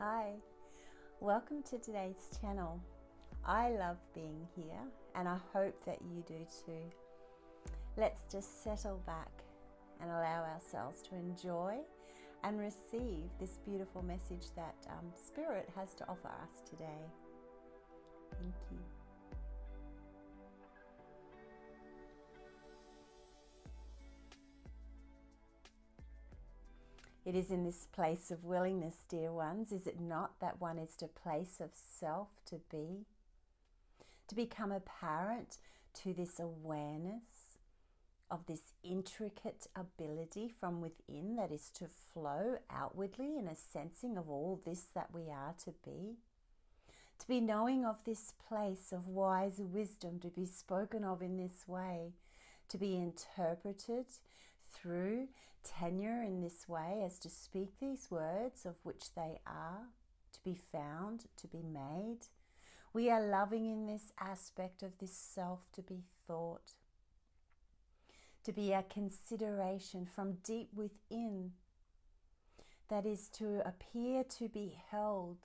Hi, welcome to today's channel. I love being here and I hope that you do too. Let's just settle back and allow ourselves to enjoy and receive this beautiful message that Spirit has to offer us today. Thank you. It is in this place of willingness, dear ones, is it not, that one is to place of self to be? To become apparent to this awareness of this intricate ability from within that is to flow outwardly in a sensing of all this that we are to be. To be knowing of this place of wise wisdom to be spoken of in this way, to be interpreted through Tanya in this way as to speak these words of which they are, to be found, to be made. We are loving in this aspect of this self to be thought, to be a consideration from deep within that is to appear to be held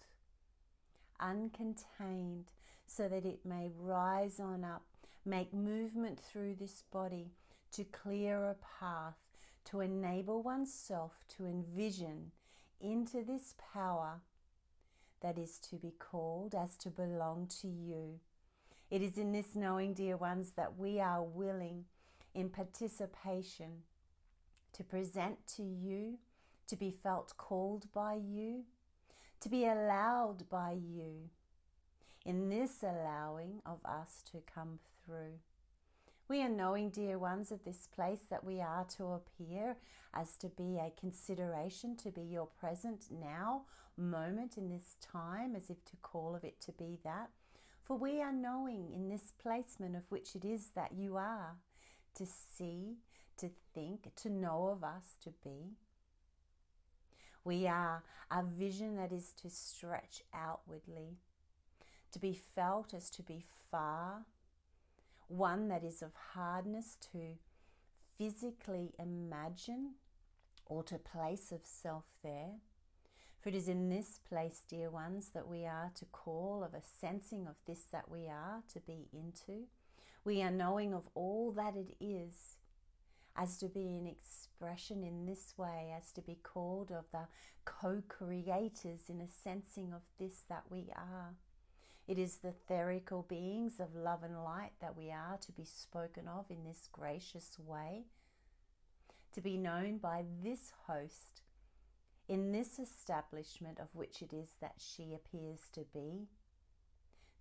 uncontained so that it may rise on up, make movement through this body to clear a path, to enable oneself to envision into this power that is to be called as to belong to you. It is in this knowing, dear ones, that we are willing in participation to present to you, to be felt called by you, to be allowed by you in this allowing of us to come through. We are knowing, dear ones, of this place that we are to appear as to be a consideration, to be your present now moment in this time, as if to call of it to be that. For we are knowing in this placement of which it is that you are to see, to think, to know of us to be. We are a vision that is to stretch outwardly, to be felt as to be far, one that is of hardness to physically imagine or to place of self there. For it is in this place, dear ones, that we are to call of a sensing of this that we are to be into. We are knowing of all that it is as to be an expression in this way, as to be called of the co-creators in a sensing of this that we are. It is the etherical beings of love and light that we are to be spoken of in this gracious way, to be known by this host in this establishment of which it is that she appears to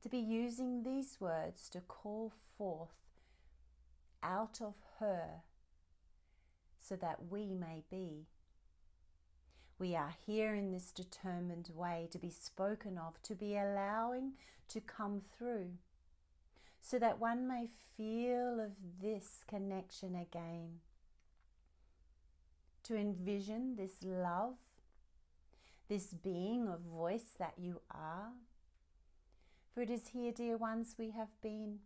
be using these words to call forth out of her so that we may be. We are here in this determined way to be spoken of, to be allowing to come through, so that one may feel of this connection again, to envision this love, this being of voice that you are. For it is here, dear ones, we have been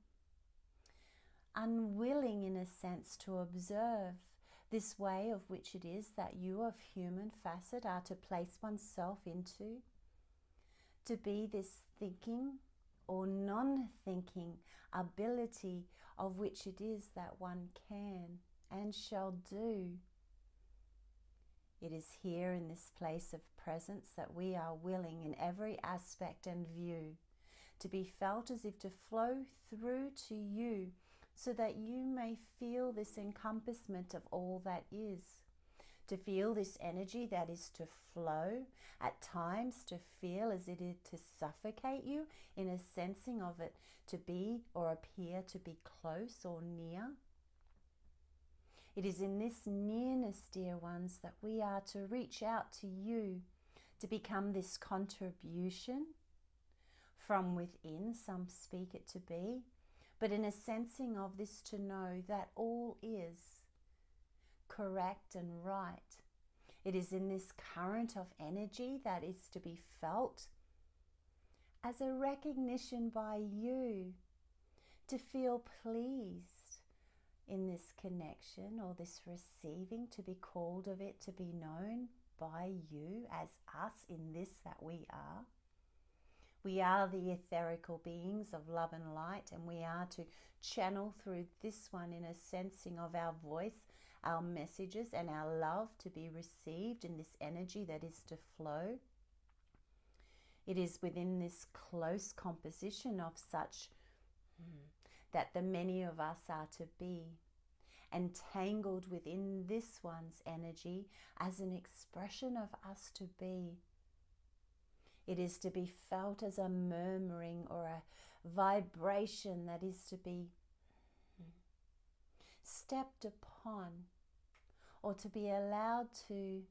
unwilling in a sense to observe this way of which it is that you of human facet are to place oneself into, to be this thinking or non-thinking ability of which it is that one can and shall do. It is here in this place of presence that we are willing in every aspect and view to be felt as if to flow through to you, so that you may feel this encompassment of all that is, to feel this energy that is to flow, at times to feel as it is to suffocate you in a sensing of it to be or appear to be close or near. It is in this nearness, dear ones, that we are to reach out to you, to become this contribution from within, some speak it to be, but in a sensing of this to know that all is correct and right. It is in this current of energy that is to be felt as a recognition by you, to feel pleased in this connection or this receiving, to be called of it, to be known. by you as us in this that we are. We are the etherical beings of love and light, and we are to channel through this one in a sensing of our voice, our messages, and our love to be received in this energy that is to flow. It is within this close composition of such that the many of us are to be, entangled within this one's energy as an expression of us to be. It is to be felt as a murmuring or a vibration that is to be stepped upon, or to be allowed to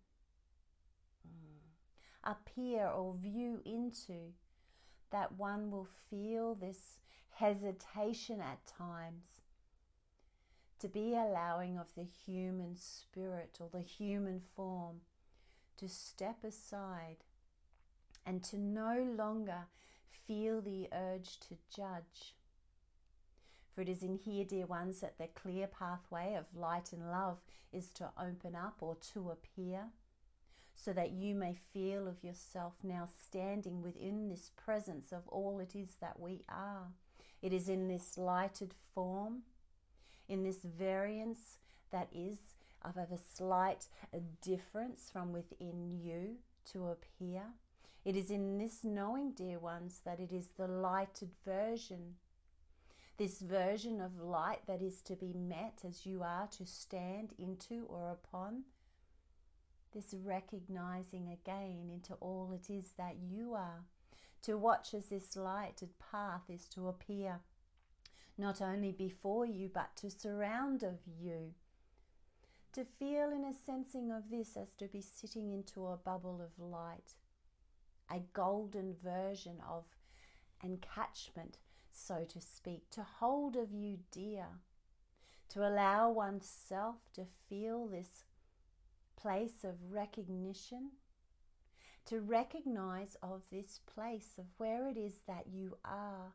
appear or view into, that one will feel this hesitation at times to be allowing of the human spirit or the human form to step aside and to no longer feel the urge to judge. For it is in here, dear ones, that the clear pathway of light and love is to open up or to appear, so that you may feel of yourself now standing within this presence of all it is that we are. It is in this lighted form, in this variance that is of a slight difference from within you to appear. It is in this knowing, dear ones, that it is the lighted version, this version of light that is to be met as you are to stand into or upon, this recognizing again into all it is that you are, to watch as this lighted path is to appear, not only before you, but to surround of you, to feel in a sensing of this as to be sitting into a bubble of light, a golden version of encatchment, so to speak, to hold of you dear, to allow oneself to feel this place of recognition, to recognize of this place of where it is that you are,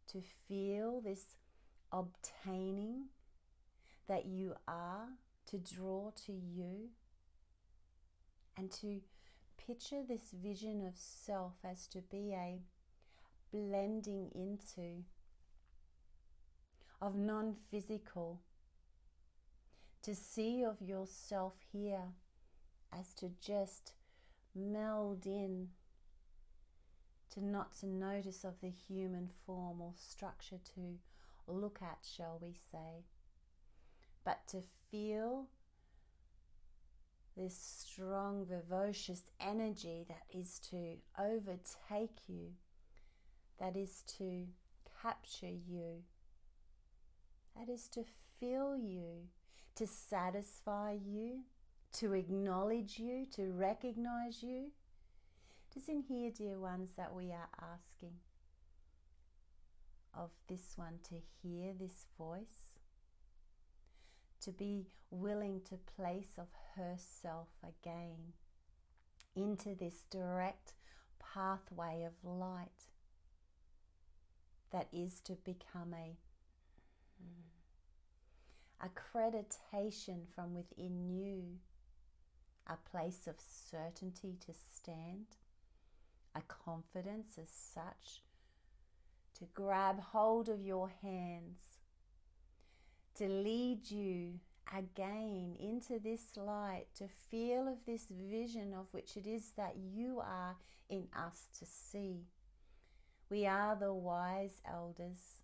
to feel this obtaining that you are, to draw to you, and to picture this vision of self as to be a blending into of non-physical, to see of yourself here as to just meld in, to not to notice of the human form or structure to look at, shall we say, but to feel this strong, vivacious energy that is to overtake you, that is to capture you, that is to fill you, to satisfy you, to acknowledge you, to recognize you. It is in here, dear ones, that we are asking of this one to hear this voice, to be willing to place of herself again into this direct pathway of light that is to become a accreditation from within you, a place of certainty to stand, a confidence as such, to grab hold of your hands, to lead you again into this light, to feel of this vision of which it is that you are in us to see. We are the wise elders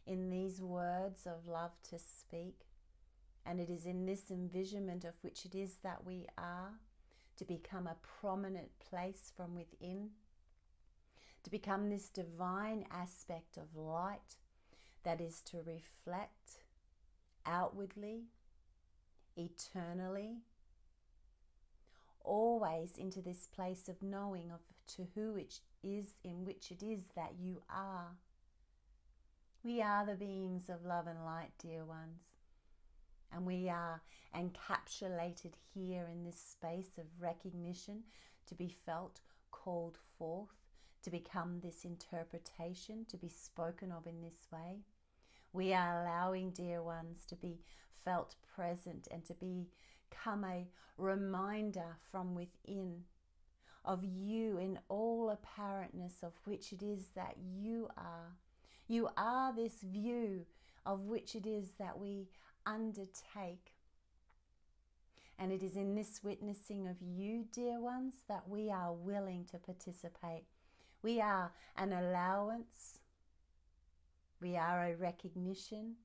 in these words of love to speak, and it is in this envisionment of which it is that we are to become a prominent place from within, to become this divine aspect of light that is to reflect outwardly, eternally, always into this place of knowing of to who it is in which it is that you are. We are the beings of love and light, dear ones, and we are encapsulated here in this space of recognition, to be felt, called forth, to become this interpretation, to be spoken of in this way. We are allowing, dear ones, to be felt present and to be come a reminder from within of you in all apparentness of which it is that you are. You are this view of which it is that we undertake. And it is in this witnessing of you, dear ones, that we are willing to participate. We are an allowance. We are a recognition.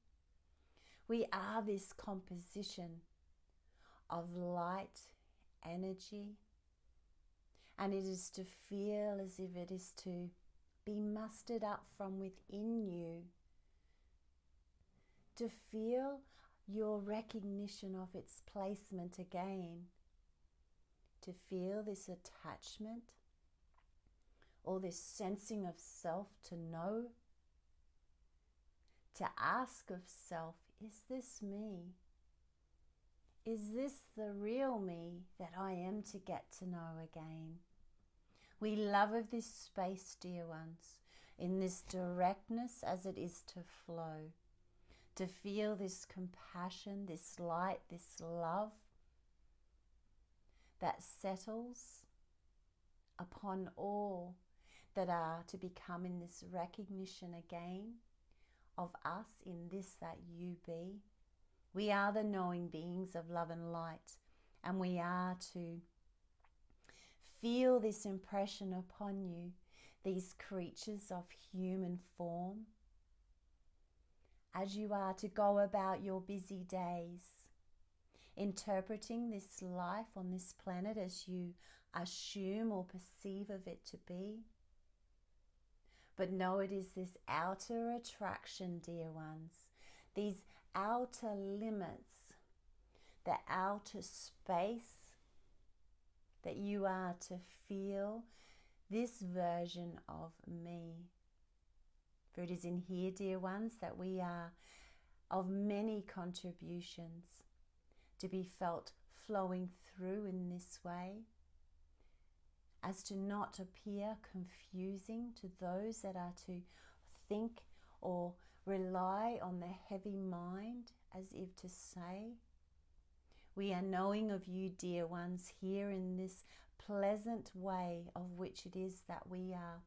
We are this composition of light, energy. And it is to feel as if it is to be mustered up from within you. To feel your recognition of its placement again. To feel this attachment or this sensing of self to know. To ask of self, is this me? Is this the real me that I am to get to know again? We love of this space, dear ones, in this directness as it is to flow, to feel this compassion, this light, this love that settles upon all that are to become in this recognition again of us in this that you be. We are the knowing beings of love and light, and we are to feel this impression upon you, these creatures of human form, as you are to go about your busy days, interpreting this life on this planet as you assume or perceive of it to be. But know it is this outer attraction, dear ones, these outer limits, the outer space that you are to feel this version of me. For it is in here, dear ones, that we are of many contributions to be felt flowing through in this way, as to not appear confusing to those that are to think or rely on the heavy mind, as if to say, we are knowing of you, dear ones, here in this pleasant way of which it is that we are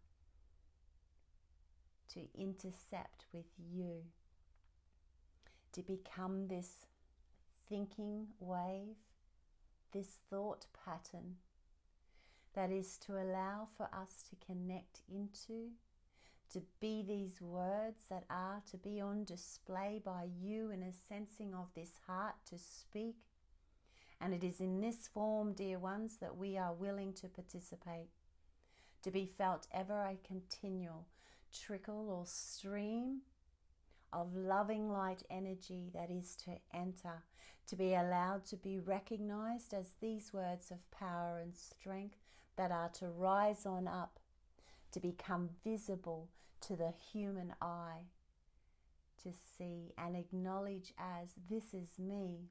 to intercept with you, to become this thinking wave, this thought pattern that is to allow for us to connect into, to be these words that are to be on display by you in a sensing of this heart to speak. And it is in this form, dear ones, that we are willing to participate, to be felt ever a continual trickle or stream of loving light energy that is to enter, to be allowed to be recognized as these words of power and strength that are to rise on up, to become visible to the human eye, to see and acknowledge as this is me.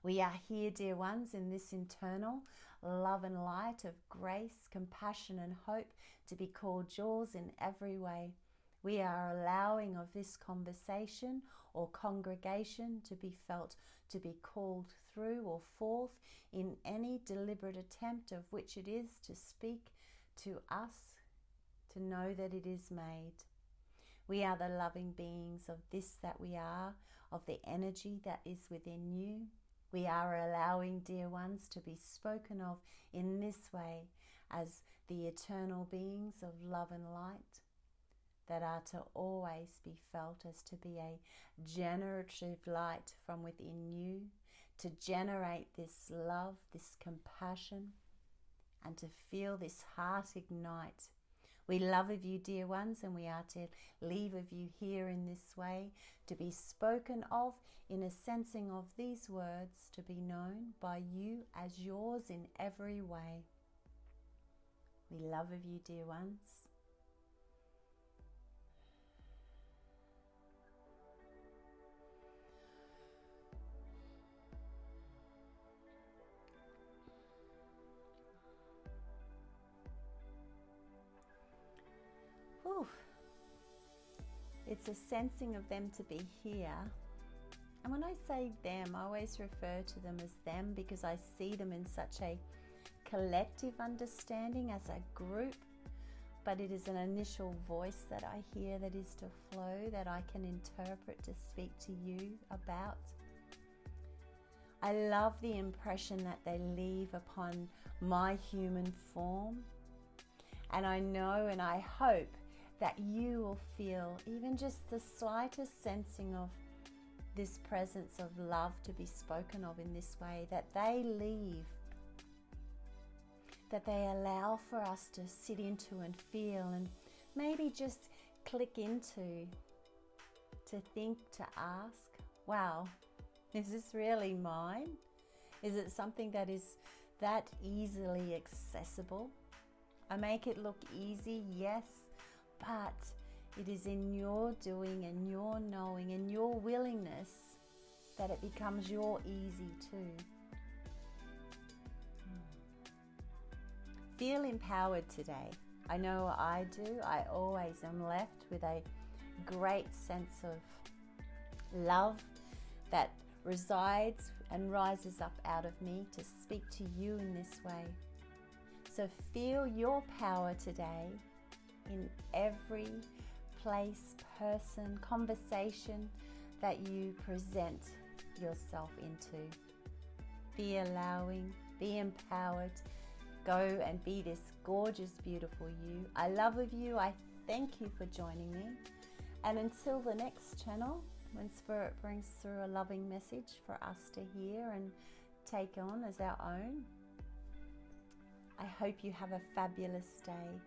We are here, dear ones, in this internal love and light of grace, compassion and hope to be called yours in every way. We are allowing of this conversation or congregation to be felt, to be called through or forth in any deliberate attempt of which it is to speak to us, to know that it is made. We are the loving beings of this that we are, of the energy that is within you. We are allowing, dear ones, to be spoken of in this way as the eternal beings of love and light that are to always be felt as to be a generative light from within you, to generate this love, this compassion, and to feel this heart ignite. We love of you, dear ones, and we are to leave of you here in this way, to be spoken of in a sensing of these words, to be known by you as yours in every way. We love of you, dear ones. Whew. It's a sensing of them to be here And when I say them, I always refer to them as them because I see them in such a collective understanding as a group, but it is an initial voice that I hear that is to flow, that I can interpret to speak to you about. I love the impression that they leave upon my human form, and I know and I hope that you will feel even just the slightest sensing of this presence of love to be spoken of in this way, that they leave, that they allow for us to sit into and feel and maybe just click into, to think, to ask, wow, is this really mine? Is it something that is that easily accessible? I make it look easy, yes, but it is in your doing and your knowing and your willingness that it becomes your easy too. Feel empowered today. I know I do. I always am left with a great sense of love that resides and rises up out of me to speak to you in this way. So feel your power today in every place, person, conversation that you present yourself into. Be allowing, be empowered. Go and be this gorgeous, beautiful you. I love of you. I thank you for joining me. And until the next channel, when Spirit brings through a loving message for us to hear and take on as our own, I hope you have a fabulous day.